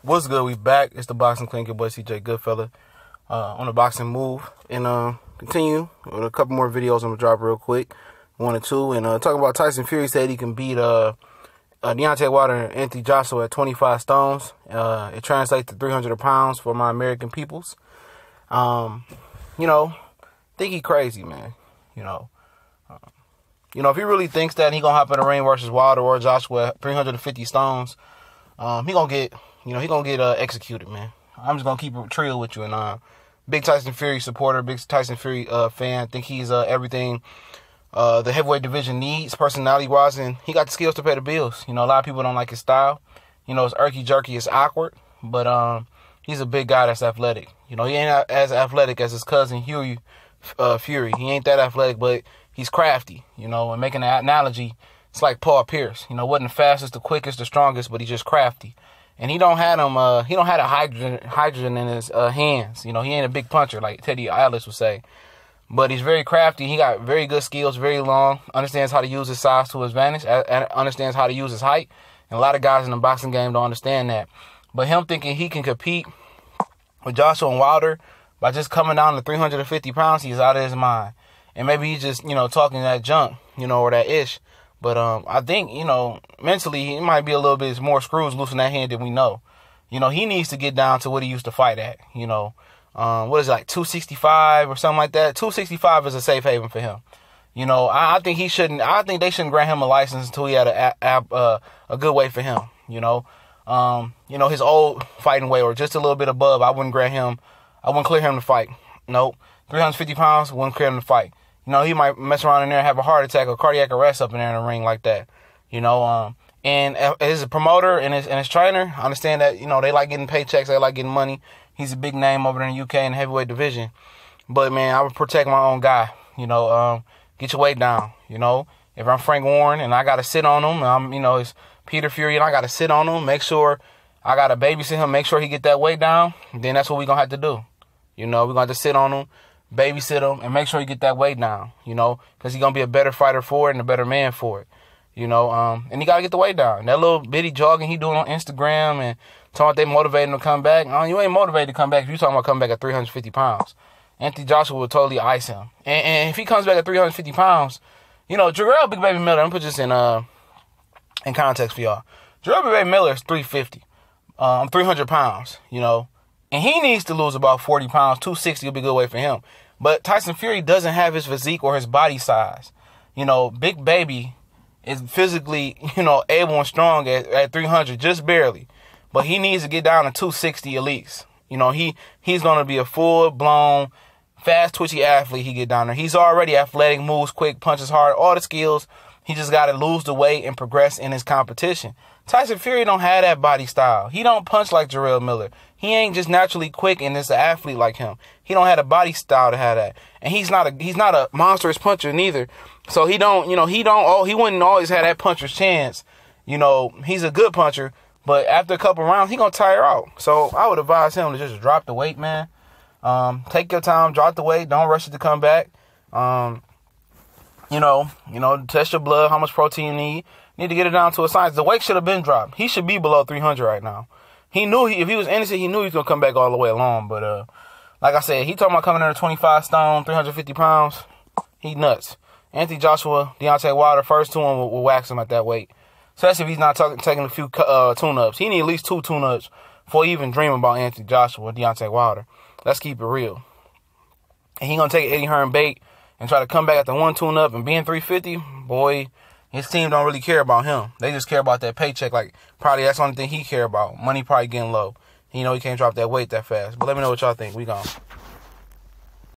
What's good? We back. It's the Boxing Clinic, your boy CJ Goodfella on the Boxing Move. And continue with a couple more videos I'm going to drop real quick. 1 and 2. And talking about Tyson Fury said he can beat Deontay Wilder and Anthony Joshua at 25 stones. It translates to 300 pounds for my American peoples. Think he crazy, man. If he really thinks that he going to hop in the ring versus Wilder or Joshua at 350 stones, he going to get executed, man. I'm just going to keep it real with you. And big Tyson Fury supporter, big Tyson Fury fan. Think he's everything the heavyweight division needs, personality-wise, and he got the skills to pay the bills. A lot of people don't like his style. It's irky-jerky, it's awkward, but he's a big guy that's athletic. He ain't as athletic as his cousin Fury. He ain't that athletic, but he's crafty. And making an analogy, it's like Paul Pierce. Wasn't the fastest, the quickest, the strongest, but he's just crafty. And he don't have a hydrogen in his hands. He ain't a big puncher like Teddy Atlas would say. But he's very crafty. He got very good skills, very long, understands how to use his size to his advantage, and understands how to use his height. And a lot of guys in the boxing game don't understand that. But him thinking he can compete with Joshua and Wilder by just coming down to 350 pounds, he's out of his mind. And maybe he's just, talking that junk, or that ish. But I think, mentally, he might be a little bit more screws loose in that hand than we know. He needs to get down to what he used to fight at, what is it, like 265 or something like that? 265 is a safe haven for him. I think they shouldn't grant him a license until he had a good weight for him, his old fighting weight or just a little bit above, I wouldn't clear him to fight. Nope. 350 pounds, wouldn't clear him to fight. He might mess around in there and have a heart attack or cardiac arrest up in there in the ring like that. And as a promoter and his trainer, I understand that, they like getting paychecks, they like getting money. He's a big name over there in the UK in the heavyweight division. But, man, I would protect my own guy. Get your weight down. If I'm Frank Warren and I got to sit on him, it's Peter Fury and I got to sit on him, make sure I got to babysit him, make sure he get that weight down, then that's what we're going to have to do. We're going to have to sit on him, babysit him, and make sure he get that weight down, because he's going to be a better fighter for it and a better man for it, and he got to get the weight down. That little bitty jogging he doing on Instagram and talking about they motivating him to come back. You ain't motivated to come back if you talking about coming back at 350 pounds. Anthony Joshua will totally ice him. And if he comes back at 350 pounds, Jarrell Big Baby Miller, I'm going to put this in context for y'all. Jarrell Big Baby Miller is 350. 300 pounds, and he needs to lose about 40 pounds. 260 will be a good way for him. But Tyson Fury doesn't have his physique or his body size. Big Baby is physically, able and strong at 300, just barely. But he needs to get down to 260 at least. He's going to be a full-blown, fast, twitchy athlete. He get down there. He's already athletic, moves quick, punches hard, all the skills. He just got to lose the weight and progress in his competition. Tyson Fury don't have that body style. He don't punch like Jarrell Miller. He ain't just naturally quick and is an athlete like him. He don't have a body style to have that. And he's not a monstrous puncher neither. So he wouldn't always have that puncher's chance. He's a good puncher, but after a couple rounds, he gonna tire out. So I would advise him to just drop the weight, man. Take your time, drop the weight, don't rush it to come back. Test your blood, how much protein you need. Need to get it down to a science. The weight should have been dropped. He should be below 300 right now. He knew if he was innocent, he knew he was going to come back all the way along. But like I said, he talking about coming in at 25 stone, 350 pounds. He nuts. Anthony Joshua, Deontay Wilder, first two will wax him at that weight. Especially if he's not taking a few tune-ups. He need at least 2 tune-ups before he even dream about Anthony Joshua or Deontay Wilder. Let's keep it real. And he going to take Eddie Hearn bait and try to come back at the 1 tune-up and being 350, boy, his team don't really care about him. They just care about that paycheck. Like, probably that's the only thing he care about. Money probably getting low. He can't drop that weight that fast. But let me know what y'all think. We gone.